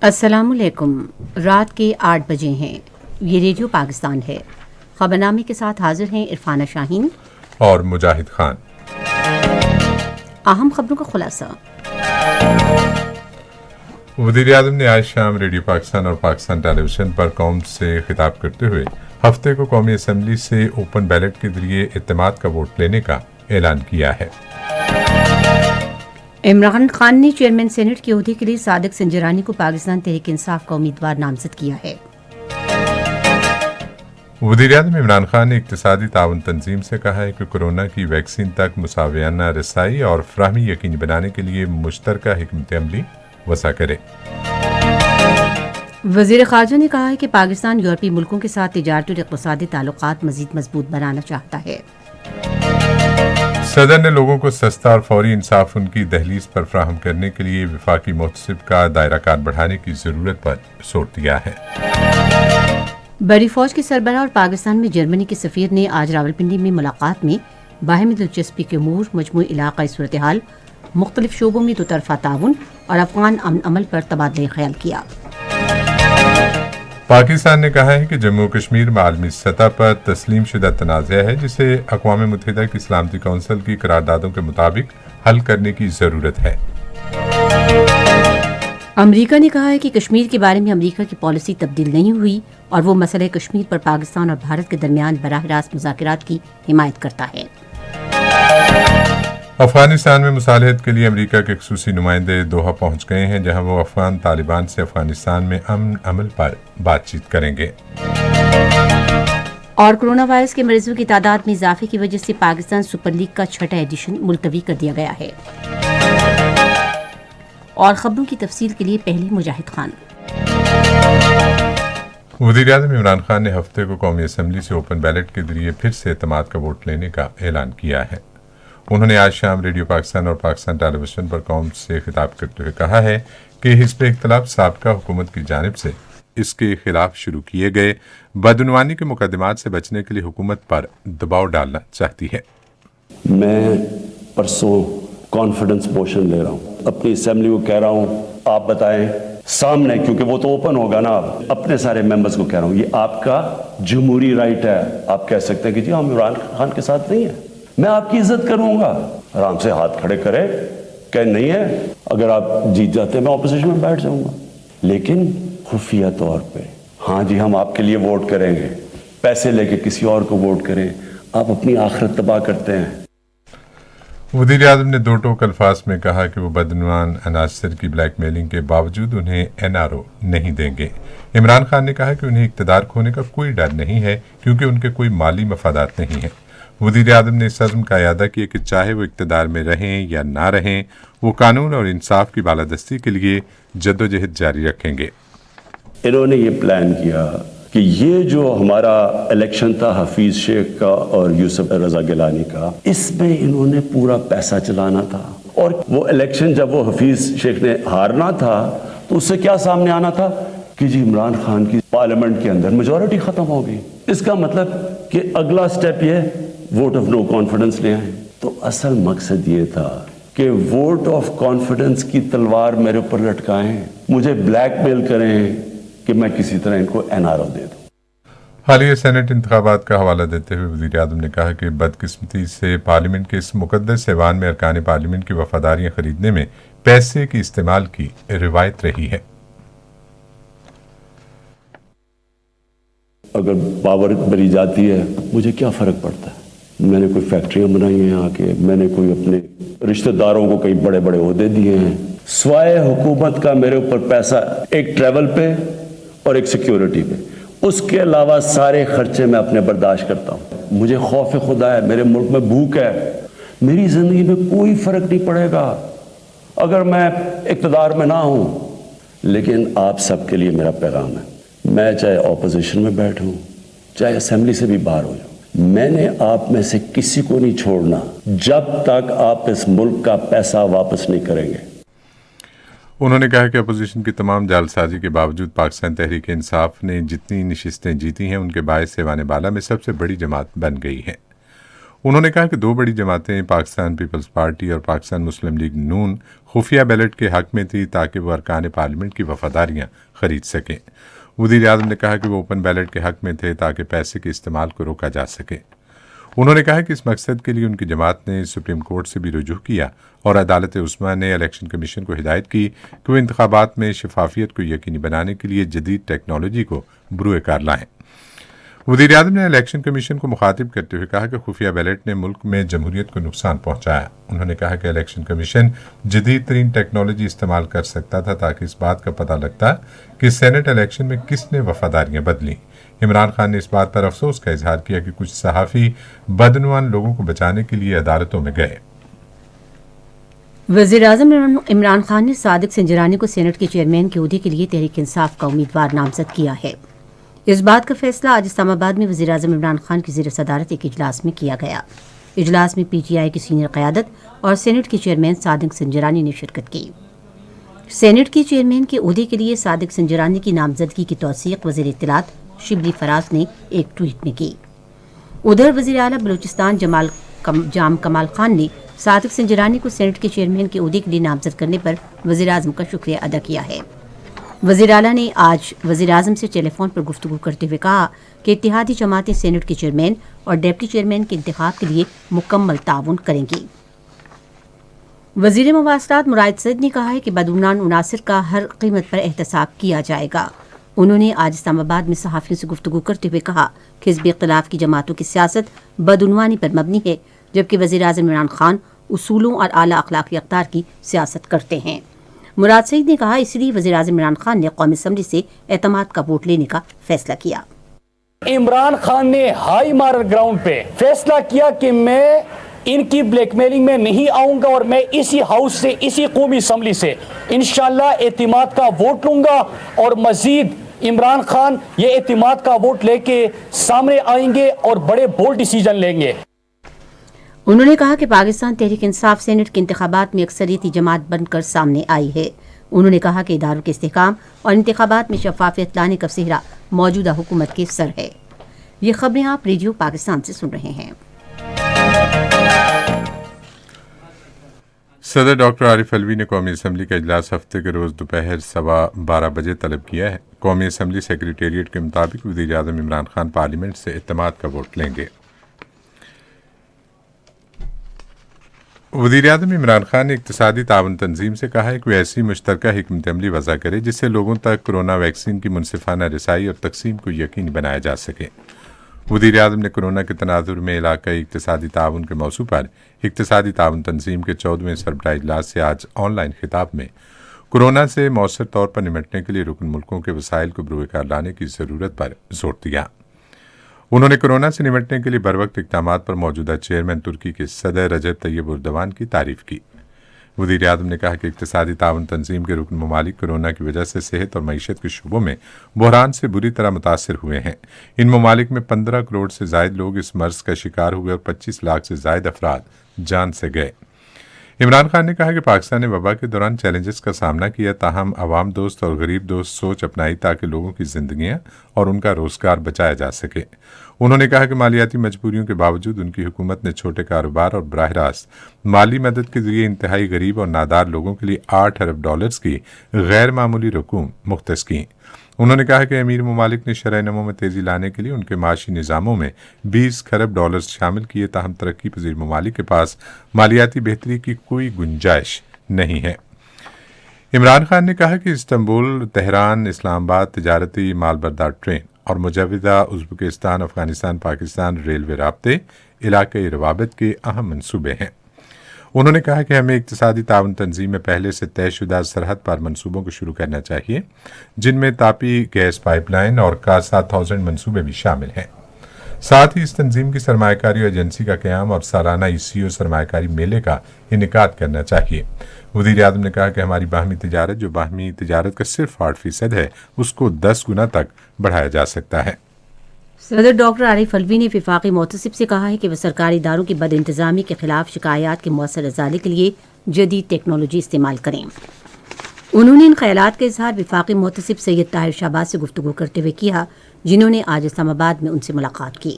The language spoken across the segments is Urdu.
السلام علیکم۔ رات کے 8 بجے ہیں۔ یہ ریڈیو پاکستان ہے۔ خبرنامے کے ساتھ حاضر ہیں عرفانہ شاہین اور مجاہد خان۔ اہم خبروں کا خلاصہ۔ وزیر اعظم نے آج شام ریڈیو پاکستان اور پاکستان ٹیلی ویژن پر قوم سے خطاب کرتے ہوئے ہفتے کو قومی اسمبلی سے اوپن بیلٹ کے ذریعے اعتماد کا ووٹ لینے کا اعلان کیا ہے۔ عمران خان نے چیئرمین سینٹ کے عہدے کے لیے صادق سنجرانی کو پاکستان تحریک انصاف کا امیدوار نامزد کیا ہے۔ وزیر اعظم عمران خان نے اقتصادی تعاون تنظیم سے کہا ہے کہ کورونا کی ویکسین تک مساویانہ رسائی اور فراہمی یقینی بنانے کے لیے مشترکہ حکمت عملی وضع کرے۔ وزیر خارجہ نے کہا ہے کہ پاکستان یورپی ملکوں کے ساتھ تجارتی اور اقتصادی تعلقات مزید مضبوط بنانا چاہتا ہے۔ صدر نے لوگوں کو سستا اور فوری انصاف ان کی دہلیز پر فراہم کرنے کے لیے وفاقی محتسب کا دائرہ کار بڑھانے کی ضرورت پر زور دیا ہے۔ بڑی فوج کے سربراہ اور پاکستان میں جرمنی کے سفیر نے آج راولپنڈی میں ملاقات میں باہمی دلچسپی کے امور، مجموعی علاقائی صورتحال، مختلف شعبوں میں دوطرفہ تعاون اور افغان امن عمل پر تبادلہ خیال کیا۔ پاکستان نے کہا ہے کہ جموں کشمیر عالمی سطح پر تسلیم شدہ تنازع ہے، جسے اقوام متحدہ کی سلامتی کونسل کی قراردادوں کے مطابق حل کرنے کی ضرورت ہے۔ امریکہ نے کہا ہے کہ کشمیر کے بارے میں امریکہ کی پالیسی تبدیل نہیں ہوئی اور وہ مسئلہ کشمیر پر پاکستان اور بھارت کے درمیان براہ راست مذاکرات کی حمایت کرتا ہے۔ افغانستان میں مصالحت کے لیے امریکہ کے خصوصی نمائندے دوحہ پہنچ گئے ہیں، جہاں وہ افغان طالبان سے افغانستان میں امن عمل پر بات چیت کریں گے۔ اور کرونا وائرس کے مریضوں کی تعداد میں اضافے کی وجہ سے پاکستان سپر لیگ کا 6واں ایڈیشن ملتوی کر دیا گیا ہے۔ اور خبروں کی تفصیل کے لیے پہلے مجاہد خان۔ وزیر اعظم عمران خان نے ہفتے کو قومی اسمبلی سے اوپن بیلٹ کے ذریعے پھر سے اعتماد کا ووٹ لینے کا اعلان کیا ہے۔ انہوں نے آج شام ریڈیو پاکستان اور پاکستان ٹیلی ویژن پر قوم سے خطاب کرتے ہوئے کہا ہے کہ حزب اختلاف سابقہ حکومت کی جانب سے اس کے خلاف شروع کیے گئے بدعنوانی کے مقدمات سے بچنے کے لیے حکومت پر دباؤ ڈالنا چاہتی ہے۔ میں پرسوں کانفیڈنس موشن لے رہا ہوں، اپنی اسمبلی کو کہہ رہا ہوں آپ بتائیں سامنے، کیونکہ وہ تو اوپن ہوگا نا، اپنے سارے ممبرز کو کہہ رہا ہوں یہ آپ کا جمہوری رائٹ ہے، آپ کہہ سکتے ہیں کہ جی ہم عمران خان کے ساتھ نہیں ہیں، میں آپ کی عزت کروں گا، آرام سے ہاتھ کھڑے کرے کہ نہیں ہے، اگر آپ جیت جاتے ہیں میں اپوزیشن میں بیٹھ جاؤں گا، لیکن خفیہ طور پہ ہاں جی ہم آپ کے لیے ووٹ کریں گے، پیسے لے کے کسی اور کو ووٹ کریں، آپ اپنی آخرت تباہ کرتے ہیں۔ وزیر اعظم نے دو ٹوک الفاظ میں کہا کہ وہ بدعنوان عناصر کی بلیک میلنگ کے باوجود انہیں NRO نہیں دیں گے۔ عمران خان نے کہا کہ انہیں اقتدار کھونے کا کوئی ڈر نہیں ہے کیونکہ ان کے کوئی مالی مفادات نہیں ہیں۔ وزیر اعظم نے اس عزم کا اعادہ کیا کہ چاہے وہ اقتدار میں رہیں یا نہ رہیں، وہ قانون اور انصاف کی بالادستی کے لیے جدوجہد جاری رکھیں گے۔ انہوں نے یہ پلان کیا کہ یہ جو ہمارا الیکشن تھا حفیظ شیخ کا اور یوسف رضا گیلانی کا، اس میں انہوں نے پورا پیسہ چلانا تھا، اور وہ الیکشن جب وہ حفیظ شیخ نے ہارنا تھا تو اس سے کیا سامنے آنا تھا کہ جی عمران خان کی پارلیمنٹ کے اندر میجورٹی ختم ہو گئی، اس کا مطلب کہ اگلا سٹیپ یہ ووٹ آف نو کانفیڈنس لے آئیں۔ تو اصل مقصد یہ تھا کہ ووٹ آف کانفیڈنس کی تلوار میرے اوپر لٹکائیں، مجھے بلیک میل کریں کہ میں کسی طرح ان کو NRO دے دوں۔ حالیہ سینٹ انتخابات کا حوالہ دیتے ہوئے وزیر اعظم نے کہا کہ بدقسمتی سے پارلیمنٹ کے اس مقدس ایوان میں ارکان پارلیمنٹ کی وفاداریاں خریدنے میں پیسے کے استعمال کی روایت رہی ہے۔ اگر پاور بری جاتی ہے مجھے کیا فرق پڑتا ہے، میں نے کوئی فیکٹریاں بنائی ہیں یہاں کے، میں نے کوئی اپنے رشتہ داروں کو کئی بڑے بڑے عہدے دیے ہیں، سوائے حکومت کا میرے اوپر پیسہ ایک ٹریول پہ اور ایک سیکیورٹی پہ، اس کے علاوہ سارے خرچے میں اپنے برداشت کرتا ہوں۔ مجھے خوف خدا ہے، میرے ملک میں بھوک ہے، میری زندگی میں کوئی فرق نہیں پڑے گا اگر میں اقتدار میں نہ ہوں، لیکن آپ سب کے لیے میرا پیغام ہے، میں چاہے اپوزیشن میں بیٹھوں چاہے اسمبلی سے بھی باہر ہو جاؤں، میں نے آپ میں سے کسی کو نہیں چھوڑنا جب تک آپ اس ملک کا پیسہ واپس نہیں کریں گے۔ انہوں نے کہا کہ اپوزیشن کی تمام جعل سازی کے باوجود پاکستان تحریک انصاف نے جتنی نشستیں جیتی ہیں ان کے باعث ایوان بالا میں سب سے بڑی جماعت بن گئی ہے۔ انہوں نے کہا کہ دو بڑی جماعتیں پاکستان پیپلز پارٹی اور پاکستان مسلم لیگ نون خفیہ بیلٹ کے حق میں تھی تاکہ وہ ارکان پارلیمنٹ کی وفاداریاں خرید سکیں۔ وزیر اعظم نے کہا کہ وہ اوپن بیلٹ کے حق میں تھے تاکہ پیسے کے استعمال کو روکا جا سکے۔ انہوں نے کہا کہ اس مقصد کے لیے ان کی جماعت نے سپریم کورٹ سے بھی رجوع کیا اور عدالت عظمیٰ نے الیکشن کمیشن کو ہدایت کی کہ وہ انتخابات میں شفافیت کو یقینی بنانے کے لیے جدید ٹیکنالوجی کو بروئے کار لائیں۔ وزیر اعظم نے الیکشن کمیشن کو مخاطب کرتے ہوئے کہا کہ خفیہ بیلٹ نے ملک میں جمہوریت کو نقصان پہنچایا۔ انہوں نے کہا کہ الیکشن کمیشن جدید ترین ٹیکنالوجی استعمال کر سکتا تھا تاکہ اس بات کا پتہ لگتا کہ سینٹ الیکشن میں کس نے وفاداریاں بدلیں۔ عمران خان نے اس بات پر افسوس کا اظہار کیا کہ کچھ صحافی بدعنوان لوگوں کو بچانے کے لیے عدالتوں میں گئے۔ وزیر اعظم عمران خان نے صادق سنجرانی کو سینٹ کے چیئرمین کے عہدے کے لیے تحریک انصاف کا امیدوار نامزد کیا ہے۔ اس بات کا فیصلہ آج اسلام آباد میں وزیر اعظم عمران خان کی زیر صدارت ایک اجلاس میں کیا گیا۔ اجلاس میں پی ٹی آئی کی سینئر قیادت اور سینٹ کے چیئرمین صادق سنجرانی نے شرکت کی۔ سینٹ کے چیئرمین کے عہدے کے لیے صادق سنجرانی کی نامزدگی کی توثیق وزیر اطلاعات شبلی فراز نے ایک ٹویٹ میں کی۔ ادھر وزیر اعلیٰ بلوچستان جام کمال خان نے صادق سنجرانی کو سینٹ کے چیئرمین کے عہدے کے لیے نامزد کرنے پر وزیر اعظم کا شکریہ ادا کیا ہے۔ وزیر اعلیٰ نے آج وزیر اعظم سے ٹیلی فون پر گفتگو کرتے ہوئے کہا کہ اتحادی جماعتیں سینٹ کے چیئرمین اور ڈپٹی چیئرمین کے انتخاب کے لیے مکمل تعاون کریں گی۔ وزیر مواصلات مراد سعید نے کہا ہے کہ بدعنوان عناصر کا ہر قیمت پر احتساب کیا جائے گا۔ انہوں نے آج اسلام آباد میں صحافیوں سے گفتگو کرتے ہوئے کہا کہ حزب اختلاف کی جماعتوں کی سیاست بدعنوانی پر مبنی ہے، جبکہ وزیر اعظم عمران خان اصولوں اور اعلیٰ اخلاقی اقدار کی سیاست کرتے ہیں۔ مراد سعید نے کہا اس لیے وزیر اعظم عمران خان نے قومی اسمبلی سے اعتماد کا ووٹ لینے کا فیصلہ کیا۔ عمران خان نے ہائی مارر گراؤنڈ پہ فیصلہ کیا کہ میں ان کی بلیک میلنگ میں نہیں آؤں گا اور میں اسی ہاؤس سے اسی قومی اسمبلی سے انشاءاللہ اعتماد کا ووٹ لوں گا، اور مزید عمران خان یہ اعتماد کا ووٹ لے کے سامنے آئیں گے اور بڑے بولڈ ڈیسیجن لیں گے۔ انہوں نے کہا کہ پاکستان تحریک انصاف سینٹ کے انتخابات میں اکثریتی جماعت بن کر سامنے آئی ہے۔ انہوں نے کہا کہ اداروں کے استحکام اور انتخابات میں شفافیت لانے کا سہرا موجودہ حکومت کے سر ہے۔ یہ خبریں آپ ریڈیو پاکستان سے سن رہے ہیں۔ صدر ڈاکٹر عارف علوی نے قومی اسمبلی کا اجلاس ہفتے کے روز دوپہر 12:15 بجے طلب کیا ہے۔ قومی اسمبلی سیکریٹریٹ کے مطابق وزیر اعظم عمران خان پارلیمنٹ سے اعتماد کا ووٹ لیں گے۔ وزیر اعظم عمران خان نے اقتصادی تعاون تنظیم سے کہا ہے کہ وہ ایسی مشترکہ حکمت عملی وضع کرے جس سے لوگوں تک کورونا ویکسین کی منصفانہ رسائی اور تقسیم کو یقینی بنایا جا سکے۔ وزیر اعظم نے کورونا کے تناظر میں علاقائی اقتصادی تعاون کے موضوع پر اقتصادی تعاون تنظیم کے 14ویں سربراہ اجلاس سے آج آن لائن خطاب میں کورونا سے مؤثر طور پر نمٹنے کے لیے رکن ملکوں کے وسائل کو بروئے کار لانے کی ضرورت پر زور دیا۔ انہوں نے کورونا سے نمٹنے کے لیے بروقت اقدامات پر موجودہ چیئرمین ترکی کے صدر رجب طیب اردوان کی تعریف کی۔ وزیر اعظم نے کہا کہ اقتصادی تعاون تنظیم کے رکن ممالک کورونا کی وجہ سے صحت اور معیشت کے شعبوں میں بحران سے بری طرح متاثر ہوئے ہیں۔ ان ممالک میں 15 کروڑ سے زائد لوگ اس مرض کا شکار ہوئے اور 25 لاکھ سے زائد افراد جان سے گئے۔ عمران خان نے کہا کہ پاکستان نے وبا کے دوران چیلنجز کا سامنا کیا، تاہم عوام دوست اور غریب دوست سوچ اپنائی تاکہ لوگوں کی زندگیاں اور ان کا روزگار بچایا جا سکے۔ انہوں نے کہا کہ مالیاتی مجبوریوں کے باوجود ان کی حکومت نے چھوٹے کاروبار اور براہ راست مالی مدد کے ذریعے انتہائی غریب اور نادار لوگوں کے لیے 8 ارب ڈالرز کی غیر معمولی رقوم مختص کی۔ انہوں نے کہا کہ امیر ممالک نے شرح نمو میں تیزی لانے کے لیے ان کے معاشی نظاموں میں 20 کھرب ڈالرز شامل کیے، تاہم ترقی پذیر ممالک کے پاس مالیاتی بہتری کی کوئی گنجائش نہیں ہے۔ عمران خان نے کہا کہ استنبول تہران اسلام آباد تجارتی مال بردار ٹرین اور مجوزہ ازبکستان افغانستان پاکستان ریلوے رابطے علاقائی روابط کے اہم منصوبے ہیں۔ انہوں نے کہا کہ ہمیں اقتصادی تعاون تنظیم میں پہلے سے طے شدہ سرحد پار منصوبوں کو شروع کرنا چاہیے، جن میں تاپی گیس پائپ لائن اور کاسا 1000 منصوبے بھی شامل ہیں۔ ساتھ ہی اس تنظیم کی سرمایہ کاری ایجنسی کا قیام اور سالانہ ECO سرمایہ کاری میلے کا انعقاد کرنا چاہیے۔ وزیر اعظم نے کہا کہ ہماری باہمی تجارت، جو باہمی تجارت کا صرف 8% ہے، اس کو 10 گنا تک بڑھایا جا سکتا ہے۔ صدر ڈاکٹر عارف علوی نے وفاقی محتسب سے کہا ہے کہ وہ سرکاری اداروں کی بد انتظامی کے خلاف شکایات کے مؤثر ازالے کے لیے جدید ٹیکنالوجی استعمال کریں۔ انہوں نے ان خیالات کا اظہار وفاقی محتسب سید طاہر شہباز سے گفتگو کرتے ہوئے کیا، جنہوں نے آج اسلام آباد میں ان سے ملاقات کی۔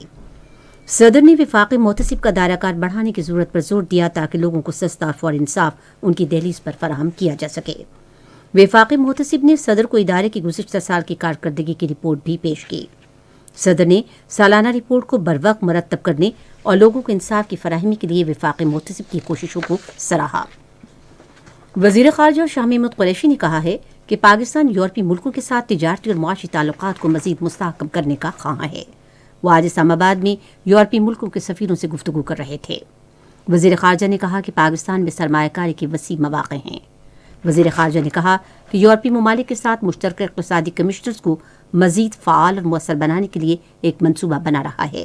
صدر نے وفاقی محتسب کا دائرہ کار بڑھانے کی ضرورت پر زور دیا تاکہ لوگوں کو سستا اور فوری انصاف ان کی دہلیز پر فراہم کیا جا سکے۔ وفاقی محتسب نے صدر کو ادارے کی گزشتہ سال کی کارکردگی کی رپورٹ بھی پیش کی۔ صدر نے سالانہ رپورٹ کو بروقت مرتب کرنے اور لوگوں کو انصاف کی فراہمی کے لیے وفاقی محتسب کی کوششوں کو سراہا۔ وزیر خارجہ شاہ محمود قریشی نے کہا ہے کہ پاکستان یورپی ملکوں کے ساتھ تجارتی اور معاشی تعلقات کو مزید مستحکم کرنے کا خواہاں ہے۔ وہ آج اسلام آباد میں یورپی ملکوں کے سفیروں سے گفتگو کر رہے تھے۔ وزیر خارجہ نے کہا کہ پاکستان میں سرمایہ کاری کے وسیع مواقع ہیں۔ وزیر خارجہ نے کہا کہ یورپی ممالک کے ساتھ مشترکہ اقتصادی کمشنرز کو مزید فعال اور مؤثر بنانے کے لیے ایک منصوبہ بنا رہا ہے۔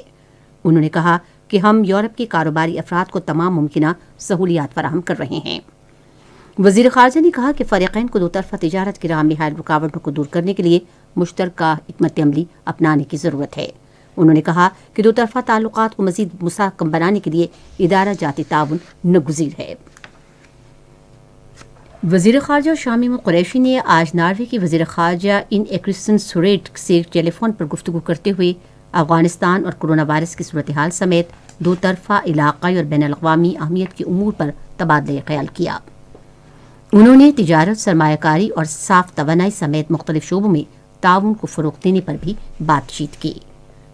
انہوں نے کہا کہ ہم یورپ کے کاروباری افراد کو تمام ممکنہ سہولیات فراہم کر رہے ہیں۔ وزیر خارجہ نے کہا کہ فریقین کو دو طرفہ تجارت کی راہ میں حائل رکاوٹوں کو دور کرنے کے لیے مشترکہ حکمت عملی اپنانے کی ضرورت ہے۔ انہوں نے کہا کہ دو طرفہ تعلقات کو مزید مستحکم بنانے کے لیے ادارہ جاتی تعاون ناگزیر ہے۔ وزیر خارجہ شاہ محمود قریشی نے آج ناروے کی وزیر خارجہ کرسٹن سوریٹ سے ٹیلی فون پر گفتگو کرتے ہوئے افغانستان اور کورونا وائرس کی صورتحال سمیت دو طرفہ علاقائی اور بین الاقوامی اہمیت کے امور پر تبادلہ خیال کیا۔ انہوں نے تجارت، سرمایہ کاری اور صاف توانائی سمیت مختلف شعبوں میں تعاون کو فروغ دینے پر بھی بات چیت کی۔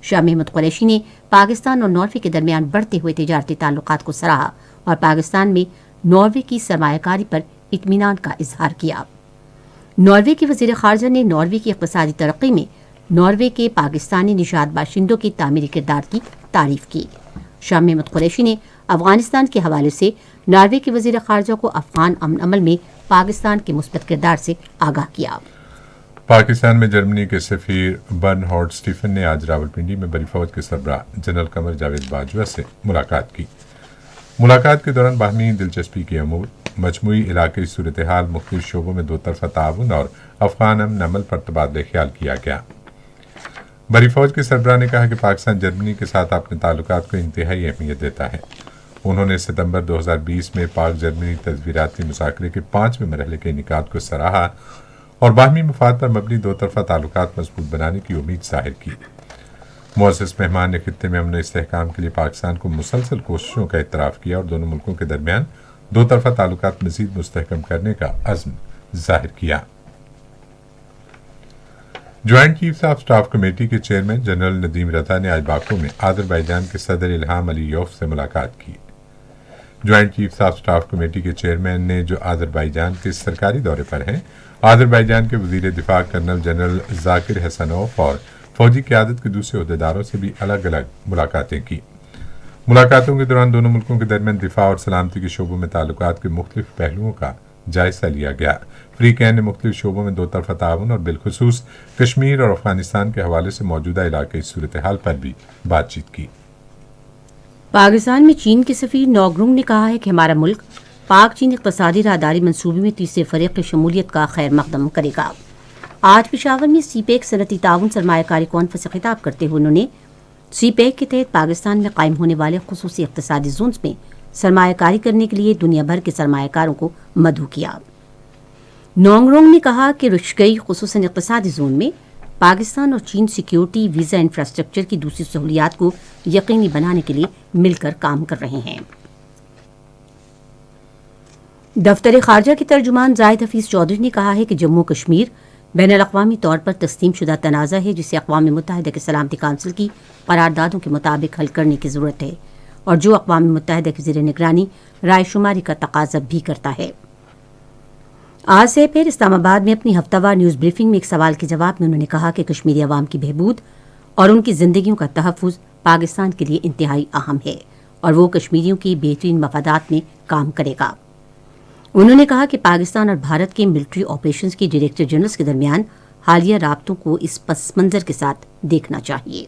شاہ محمود قریشی نے پاکستان اور ناروے کے درمیان بڑھتے ہوئے تجارتی تعلقات کو سراہا اور پاکستان میں ناروے کی سرمایہ کاری پر اطمینان کا اظہار کیا۔ ناروے کے وزیر خارجہ نے ناروے کی اقتصادی ترقی میں ناروے کے پاکستانی نژاد باشندوں کی تعمیری کردار کی تعریف کی۔ شاہ محمود قریشی نے افغانستان کے حوالے سے ناروے کے وزیر خارجہ کو افغان امن عمل میں پاکستان کے مثبت کردار سے آگاہ کیا۔ پاکستان میں جرمنی کے سفیر برنہارڈ اسٹیفن نے آج راولپنڈی میں بری فوج کے سربراہ جنرل قمر جاوید باجوہ سے ملاقات کی۔ ملاقات کے دوران باہمی دلچسپی کے امور، مجموعی علاقائی صورتحال، مختلف شعبوں میں دو طرفہ تعاون اور افغان امن عمل پر تبادلہ خیال کیا گیا۔ بری فوج کے سربراہ نے کہا کہ پاکستان جرمنی کے ساتھ اپنے تعلقات کو انتہائی اہمیت دیتا ہے۔ انہوں نے ستمبر 2020 میں پاک جرمنی تصویراتی مذاکرے کے 5ویں مرحلے کے انعقاد کو سراہا اور باہمی مفاد پر مبنی دو طرفہ تعلقات مضبوط بنانے کی امید ظاہر کی۔ معزز مہمان نے خطے میں امن و استحکام کے لیے پاکستان کو مسلسل کوششوں کا اعتراف کیا اور دونوں ملکوں کے درمیان دو طرفہ تعلقات مزید مستحکم کرنے کا عزم ظاہر کیا۔ Joint chiefs of staff committee کے چیئرمین جنرل ندیم رضا نے آج باکو میں آذربائیجان کے صدر الہام علیوف سے ملاقات کی۔ Joint chiefs of staff committee کے چیئرمین نے جو آذربائیجان کے سرکاری دورے پر ہیں، آذربائیجان کے وزیر دفاع کرنل جنرل ذاکر حسنوف اور فوجی قیادت کے دوسرے عہدیداروں سے بھی الگ الگ ملاقاتیں کی۔ ملاقاتوں کے دوران دونوں ملکوں کے درمیان دفاع اور سلامتی کے شعبوں میں تعلقات کے مختلف پہلوؤں کا جائزہ لیا گیا۔ فریقین نے مختلف شعبوں میں دو طرفہ تعاون اور بالخصوص کشمیر اور افغانستان کے حوالے سے موجودہ علاقائی صورتحال پر بھی بات چیت کی۔ پاکستان میں چین کے سفیر نوگرونگ نے کہا ہے کہ ہمارا ملک پاک چین اقتصادی راہداری منصوبے میں تیسرے فریق کی شمولیت کا خیر مقدم کرے گا۔ آج پشاور میں سی پیک صنعتی تعاون سرمایہ کاری کانفرنس سے خطاب کرتے ہوئے انہوں نے سی پیک کے تحت پاکستان میں قائم ہونے والے خصوصی اقتصادی زونز میں سرمایہ کاری کرنے کے لیے دنیا بھر کے سرمایہ کاروں کو مدعو کیا۔ نونگرونگ نے کہا کہ رشگئی خصوصاً اقتصادی زون میں پاکستان اور چین سیکیورٹی، ویزا انفراسٹرکچر کی دوسری سہولیات کو یقینی بنانے کے لیے مل کر کام کر رہے ہیں۔ دفتر خارجہ کے ترجمان زاہد حفیظ چودھری نے کہا ہے کہ جموں کشمیر بین الاقوامی طور پر تسلیم شدہ تنازع ہے جسے اقوام متحدہ کے سلامتی کونسل کی قراردادوں کے مطابق حل کرنے کی ضرورت ہے اور جو اقوام متحدہ کی زیر نگرانی رائے شماری کا تقاضا بھی کرتا ہے۔ آج سے پھر اسلام آباد میں اپنی ہفتہ وار نیوز بریفنگ میں ایک سوال کے جواب میں انہوں نے کہا کہ کشمیری عوام کی بہبود اور ان کی زندگیوں کا تحفظ پاکستان کے لیے انتہائی اہم ہے اور وہ کشمیریوں کی بہترین مفادات میں کام کرے گا۔ انہوں نے کہا کہ پاکستان اور بھارت کے ملٹری آپریشنز کے ڈائریکٹر جنرلز کے درمیان حالیہ رابطوں کو اس پس منظر کے ساتھ دیکھنا چاہیے۔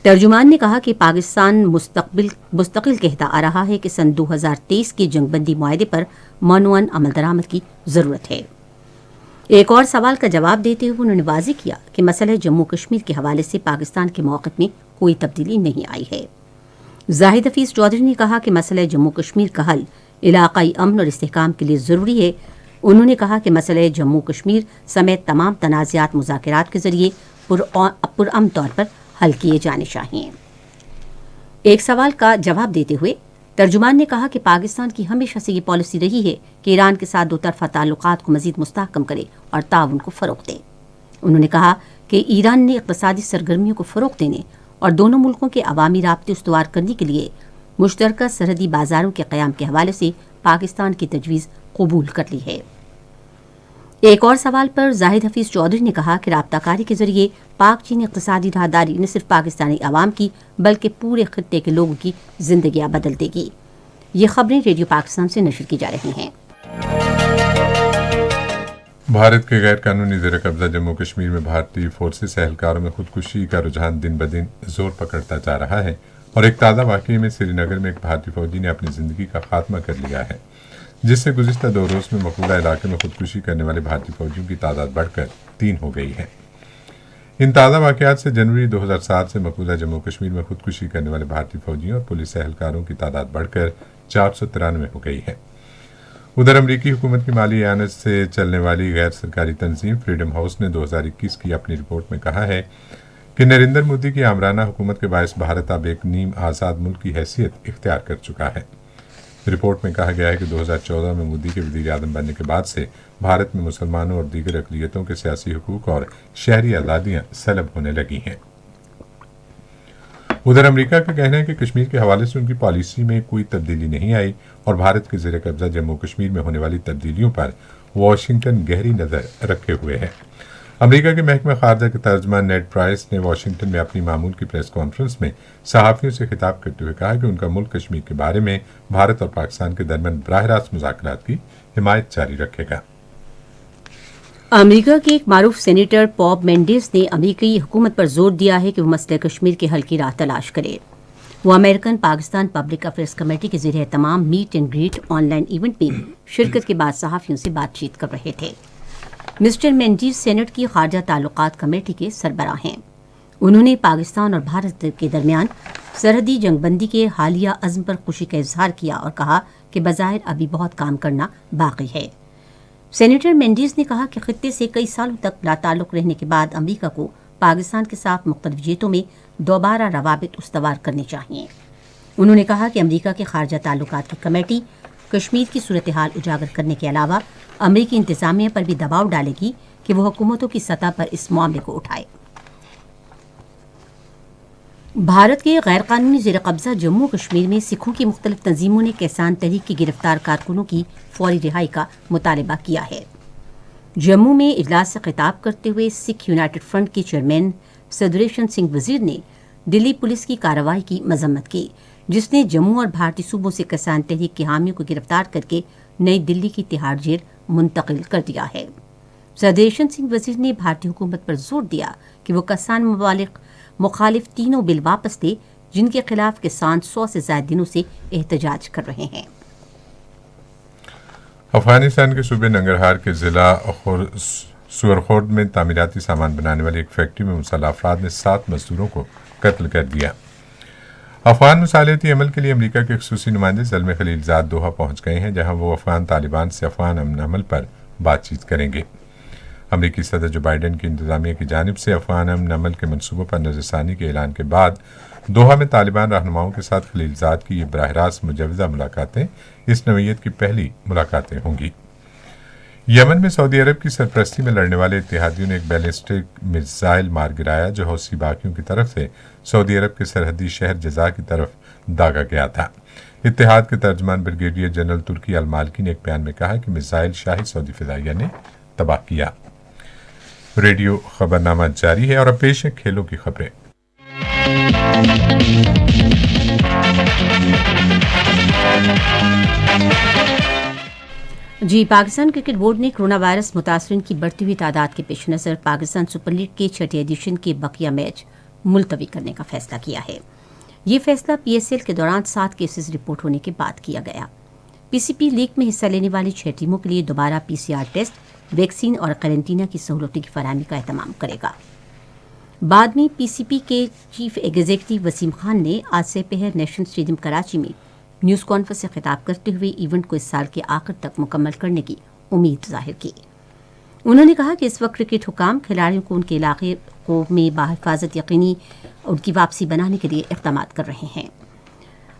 ترجمان نے کہا کہ پاکستان مستقل کہتا آ رہا ہے کہ سن 2023 کے جنگ بندی معاہدے پر منوعاً عمل درآمد کی ضرورت ہے۔ ایک اور سوال کا جواب دیتے ہوئے انہوں نے واضح کیا کہ مسئلہ جموں کشمیر کے حوالے سے پاکستان کے موقف میں کوئی تبدیلی نہیں آئی ہے۔ زاہد حفیظ چودھری نے کہا کہ مسئلہ جموں کشمیر کا حل علاقائی امن اور استحکام کے لیے ضروری ہے۔ انہوں نے کہا کہ مسئلہ جموں کشمیر سمیت تمام تنازعات مذاکرات کے ذریعے پرامن طور پر حل کیے جانے چاہئیں۔ ایک سوال کا جواب دیتے ہوئے ترجمان نے کہا کہ پاکستان کی ہمیشہ سے یہ پالیسی رہی ہے کہ ایران کے ساتھ دو طرفہ تعلقات کو مزید مستحکم کرے اور تعاون کو فروغ دے۔ انہوں نے کہا کہ ایران نے اقتصادی سرگرمیوں کو فروغ دینے اور دونوں ملکوں کے عوامی رابطے استوار کرنے کے لیے مشترکہ سرحدی بازاروں کے قیام کے حوالے سے پاکستان کی تجویز قبول کر لی ہے۔ ایک اور سوال پر زاہد حفیظ چودھری نے کہا کہ رابطہ کاری کے ذریعے پاک چین اقتصادی راہداری نہ صرف پاکستانی عوام کی بلکہ پورے خطے کے لوگوں کی زندگیاں بدل دے گی۔ یہ خبریں ریڈیو پاکستان سے نشر کی جا رہی ہیں۔ بھارت کے غیر قانونی زیر قبضہ جموں کشمیر میں بھارتی فورسز اہلکاروں میں خودکشی کا رجحان دن بدن زور پکڑتا جا رہا ہے اور ایک تازہ واقعے میں سری نگر میں ایک بھارتی فوجی نے اپنی زندگی کا خاتمہ کر لیا ہے، جس سے گزشتہ 2 روز میں مقبوضہ علاقے میں خودکشی کرنے والے بھارتی فوجیوں کی تعداد بڑھ کر 3 ہو گئی ہے۔ ان تازہ واقعات سے جنوری 2007 سے مقبوضہ جموں کشمیر میں خودکشی کرنے والے بھارتی فوجیوں اور پولیس اہلکاروں کی تعداد بڑھ کر 493 ہو گئی ہے۔ ادھر امریکی حکومت کی مالی اعانت سے چلنے والی غیر سرکاری تنظیم فریڈم ہاؤس نے 2021 کی اپنی رپورٹ میں کہا ہے کہ نریندر مودی کی آمرانہ حکومت کے باعث بھارت اب ایک نیم آزاد ملک کی حیثیت اختیار کر چکا ہے۔ رپورٹ میں کہا گیا ہے کہ 2014 میں مودی کے وزیر اعظم بننے کے بعد سے بھارت میں مسلمانوں اور دیگر اقلیتوں کے سیاسی حقوق اور شہری آزادیاں سلب ہونے لگی ہیں۔ ادھر امریکہ کا کہنا ہے کہ کشمیر کے حوالے سے ان کی پالیسی میں کوئی تبدیلی نہیں آئی اور بھارت کے زیر قبضہ جموں کشمیر میں ہونے والی تبدیلیوں پر واشنگٹن گہری نظر رکھے ہوئے ہے۔ امریکہ کے محکمہ خارجہ کے ترجمان نیڈ پرائس نے واشنگٹن میں اپنی معمول کی پریس کانفرنس میں صحافیوں سے خطاب کرتے ہوئے کہا کہ ان کا ملک کشمیر کے بارے میں بھارت اور پاکستان کے درمیان براہ راست مذاکرات کی حمایت جاری رکھے گا۔ امریکہ کے ایک معروف سینیٹر پاپ مینڈیز نے امریکی حکومت پر زور دیا ہے کہ وہ مسئلہ کشمیر کے حل کی راہ تلاش کرے۔ وہ American Pakistan public affairs committee کے زیر اہتمام meet and greet online event میں شرکت کے بعد صحافیوں سے بات چیت کر رہے تھے۔ مسٹر مینڈیز سینٹ کی خارجہ تعلقات کمیٹی کے سربراہ ہیں۔ انہوں نے پاکستان اور بھارت کے درمیان سرحدی جنگ بندی کے حالیہ عزم پر خوشی کا اظہار کیا اور کہا کہ بظاہر ابھی بہت کام کرنا باقی ہے۔ سینیٹر مینڈیز نے کہا کہ خطے سے کئی سالوں تک لا تعلق رہنے کے بعد امریکہ کو پاکستان کے ساتھ مختلف جہتوں میں دوبارہ روابط استوار کرنے چاہیے۔ انہوں نے کہا کہ امریکہ کے خارجہ تعلقات کی کمیٹی کشمیر کی صورتحال اجاگر کرنے کے علاوہ امریکی انتظامیہ پر بھی دباؤ ڈالے گی کہ وہ حکومتوں کی سطح پر اس معاملے کو اٹھائے۔ بھارت کے غیر قانونی زیر قبضہ جموں کشمیر میں سکھوں کی مختلف تنظیموں نے کسان تحریک کی گرفتار کارکنوں کی فوری رہائی کا مطالبہ کیا ہے۔ جموں میں اجلاس سے خطاب کرتے ہوئے سکھ یونائٹڈ فرنٹ کے چیئرمین سدریشن سنگھ وزیر نے دلی پولیس کی کارروائی کی مذمت کی، جس نے جموں اور بھارتی صوبوں سے کسان تحریک کے حامیوں کو گرفتار کر کے نئی دلی کی تہاڑ جیل منتقل کر دیا ہے۔ سدریشن سنگھ وزیر نے بھارتی حکومت پر زور دیا کہ وہ کسان مخالف تینوں بل واپس لے جن کے خلاف کسان 100 سے زائد دنوں سے احتجاج کر رہے ہیں۔ افغانستان کے صوبے ننگرہار کے ضلع سورخورد میں تعمیراتی سامان بنانے والی ایک فیکٹری میں مسلح افراد نے 7 مزدوروں کو قتل کر دیا۔ افغان مصالحتی عمل کے لیے امریکہ کے خصوصی نمائندے زلمے خلیل زاد دوحہ پہنچ گئے ہیں، جہاں وہ افغان طالبان سے افغان امن عمل پر بات چیت کریں گے۔ امریکی صدر جو بائیڈن کی انتظامیہ کی جانب سے افغان امن عمل کے منصوبوں پر نظر ثانی کے اعلان کے بعد دوحہ میں طالبان رہنماؤں کے ساتھ خلیل زاد کی یہ براہ راست مجوزہ ملاقاتیں اس نوعیت کی پہلی ملاقاتیں ہوں گی۔ یمن میں سعودی عرب کی سرپرستی میں لڑنے والے اتحادیوں نے ایک بیلسٹک میزائل مار گرایا جو حوثی باغیوں کی طرف سے سعودی عرب کے سرحدی شہر جزا کی طرف داغا گیا تھا۔ اتحاد کے ترجمان بریگیڈیئر جنرل ترکی المالکی نے ایک بیان میں کہا کہ میزائل شاہی سعودی فضائیہ نے تباہ کیا۔ ریڈیو خبرنامہ جاری ہے اور اب پیش ہیں کھیلوں کی خبریں۔ پاکستان کرکٹ بورڈ نے کرونا وائرس متاثرین کی بڑھتی ہوئی تعداد کے پیش نظر پاکستان سپر لیگ کے 6 ایڈیشن کے بقیہ میچ ملتوی کرنے کا فیصلہ کیا ہے۔ یہ فیصلہ پی ایس ایل کے دوران 7 کیسز رپورٹ ہونے کے بعد کیا گیا۔ پی سی پی لیگ میں حصہ لینے والی 6 ٹیموں کے لیے دوبارہ پی سی آر ٹیسٹ، ویکسین اور قرنطینہ کی سہولتوں کی فراہمی کا اہتمام کرے گا۔ بعد میں پی سی پی کے چیف ایگزیکٹو وسیم خان نے آج سے پہر نیشنل اسٹیڈیم کراچی میں نیوز کانفرنس سے خطاب کرتے ہوئے ایونٹ کو اس سال کے آخر تک مکمل کرنے کی امید ظاہر کی۔ انہوں نے کہا کہ اس وقت کرکٹ حکام کھلاڑیوں کو ان کے علاقے میں باحفاظت یقینی ان کی واپسی بنانے کے لیے اقدامات کر رہے ہیں۔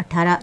18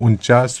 49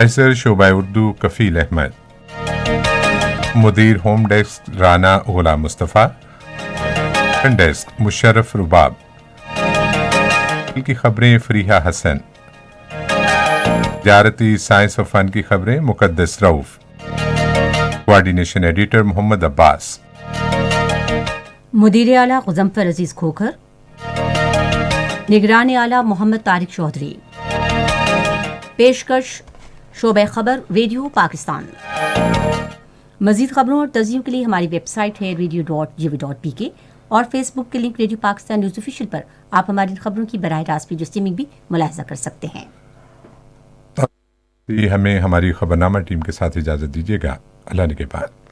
ایسر شعبہ اردو کفیل Ahmad, مدیر home desk Rana Ghulam Mustafa, desk Musharraf رباب کی خبریں فریحہ حسن، تجارتی سائنس و فن کی خبریں مقدس رؤف، کوارڈینیشن ایڈیٹر محمد عباس، مدیر اعلیٰ غضنفر عزیز کھوکھر، نگران اعلیٰ محمد طارق چودھری، پیشکش شعبہ خبر ریڈیو پاکستان۔ مزید خبروں اور تجزیوں کے لیے ہماری ویب سائٹ ہے radio.gv.pk اور فیس بک کے link radio Pakistan news official پر آپ ہماری خبروں کی براہ راست ویڈیو اسٹریمنگ بھی ملاحظہ کر سکتے ہیں۔ ہمیں ہماری خبرنامہ ٹیم کے ساتھ اجازت دیجیے گا، اللہ نے کے بعد۔